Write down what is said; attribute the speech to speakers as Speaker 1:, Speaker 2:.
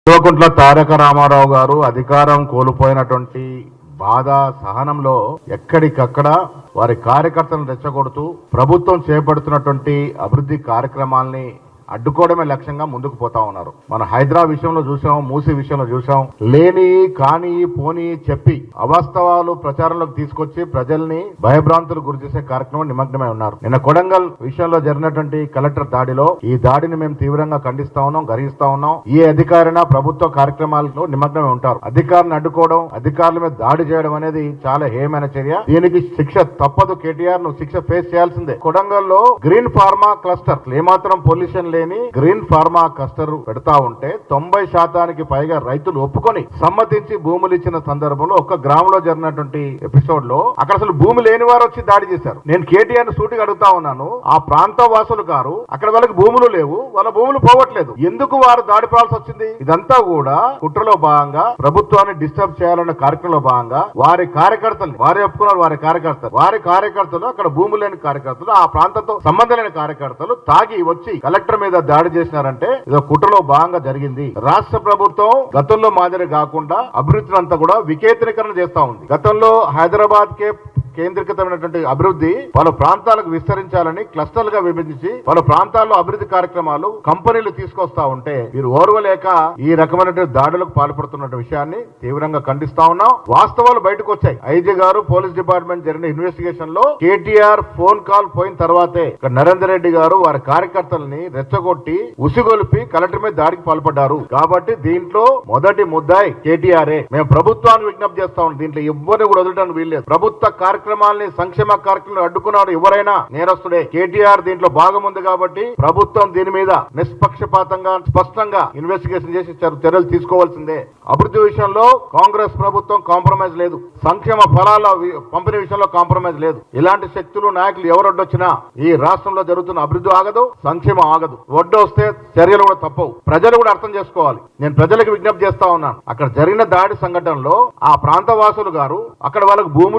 Speaker 1: కల్వకుంట్ల తారక రామారావు గారు అధికారం కోల్పోయినటువంటి బాధ సహనంలో ఎక్కడికక్కడ వారి కార్యకర్తలను రెచ్చగొడుతూ ప్రభుత్వం చేపడుతున్నటువంటి అభివృద్ధి కార్యక్రమాల్ని అడ్డుకోవడమే లక్ష్యంగా ముందుకు పోతా ఉన్నారు. మన హైదరాబాద్ విషయంలో చూసాం, మూసీ విషయంలో చూసాం. లేని కాని పోని చెప్పి అవాస్తవాలు ప్రచారంలోకి తీసుకొచ్చి ప్రజల్ని భయభ్రాంతులు గురి చేసే కార్యక్రమం నిమగ్నమై ఉన్నారు. నిన్న కొడంగల్ విషయంలో జరిగినటువంటి కలెక్టర్ దాడిలో ఈ దాడిని మేము తీవ్రంగా ఖండిస్తా ఉన్నాం, గర్హిస్తా ఉన్నాం. ఏ అధికారైనా ప్రభుత్వ కార్యక్రమాల్లో నిమగ్నమై ఉంటారు. అధికారులను అడ్డుకోవడం, అధికారుల మీద దాడి చేయడం అనేది చాలా హేయమైన చర్య. దీనికి శిక్ష తప్పదు. కేటీఆర్ నువ్వు శిక్ష ఫేస్ చేయాల్సిందే. కొడంగల్లో గ్రీన్ ఫార్మా క్లస్టర్ ఏమాత్రం పొల్యూషన్ లేని గ్రీన్ ఫార్మా క్లస్టర్ పెడతా ఉంటే 90% పైగా రైతులు ఒప్పుకొని సమ్మతించి భూములు ఇచ్చిన సందర్భంలో ఒక్క గ్రామంలో జరిగినటువంటి ఎపిసోడ్ లో అక్కడ అసలు భూమి లేని వారు వచ్చి దాడి చేశారు. నేను కేటీఆర్ సూటిగా అడుగుతా ఉన్నాను, ఆ ప్రాంత వాసులు గారు అక్కడ వాళ్ళకి భూములు లేవు, వాళ్ళ భూములు పోవట్లేదు, ఎందుకు వారు దాడి పడాల్సి వచ్చింది? ఇదంతా కూడా కుట్రలో భాగంగా ప్రభుత్వాన్ని డిస్టర్బ్ చేయాలన్న కార్యక్రమంలో భాగంగా వారి కార్యకర్తలు, వారి ఒప్పుకున్నారు, వారి కార్యకర్తలు అక్కడ భూములు లేని కార్యకర్తలు, ఆ ప్రాంతంతో సంబంధం లేని కార్యకర్తలు తాగి వచ్చి కలెక్టర్ మీద దాడి చేసినారంటే ఇది కుట్రలో భాగంగా జరిగింది. రాష్ట్ర ప్రభుత్వం గతంలో మాదిరి కాకుండా అభివృద్ధిని అంతా కూడా వికేంద్రీకరణ చేస్తా ఉంది. గతంలో హైదరాబాద్ కే కేంద్రీకృతమైనటువంటి అభివృద్ధి పలు ప్రాంతాలకు విస్తరించాలని క్లస్టర్లు గా విభజించి పలు ప్రాంతాల్లో అభివృద్ధి కార్యక్రమాలు కంపెనీలు తీసుకొస్తా ఉంటే మీరు ఓర్వలేక ఈ రకమైనటువంటి దాడులకు పాల్పడుతున్న విషయాన్ని తీవ్రంగా ఖండిస్తా ఉన్నాం. వాస్తవాలు బయటకు వచ్చాయి. ఐజీ గారు పోలీస్ డిపార్ట్మెంట్ జరిగిన ఇన్వెస్టిగేషన్ లో కేటీఆర్ ఫోన్ కాల్ పోయిన తర్వాతే ఇక్కడ నరేందర్ రెడ్డి గారు వారి కార్యకర్తల్ని రెచ్చగొట్టి ఉసిగొల్పి కలెక్టర్ మీద దాడికి పాల్పడ్డారు. కాబట్టి దీంట్లో మొదటి ముద్దాయి కేటీఆర్ఏ. మేము ప్రభుత్వాన్ని విజ్ఞప్తి చేస్తా ఉన్నాం, దీంట్లో ఎవరిని కూడా వదలడానికి వీల్లేదు. ప్రభుత్వ కార్యక్రమాల్ని, సంక్షేమ కార్యక్రమాలు అడ్డుకున్నాడు ఎవరైనా నేరస్తుడే. కేటీఆర్ దీంట్లో భాగం ఉంది కాబట్టి ప్రభుత్వం దీని మీద నిష్పక్షపాతంగా స్పష్టంగా ఇన్వెస్టిగేషన్ చేసి చర్యలు తీసుకోవాల్సిందే. అభివృద్ధి విషయంలో కాంగ్రెస్ ప్రభుత్వం కాంప్రమైజ్ లేదు, సంక్షేమ ఫలాల పంపిణీ విషయంలో కాంప్రమైజ్ లేదు. ఇలాంటి శక్తులు, నాయకులు ఎవరు అడ్డొచ్చినా ఈ రాష్ట్రంలో జరుగుతున్న అభివృద్ధి ఆగదు, సంక్షేమం ఆగదు. వడ్డు వస్తే చర్యలు కూడా తప్పవు. ప్రజలు కూడా అర్థం చేసుకోవాలి. నేను ప్రజలకు విజ్ఞప్తి చేస్తా ఉన్నాను, అక్కడ జరిగిన దాడి సంఘటనలో ఆ ప్రాంత వాసులు గారు అక్కడ వాళ్ళకు భూములు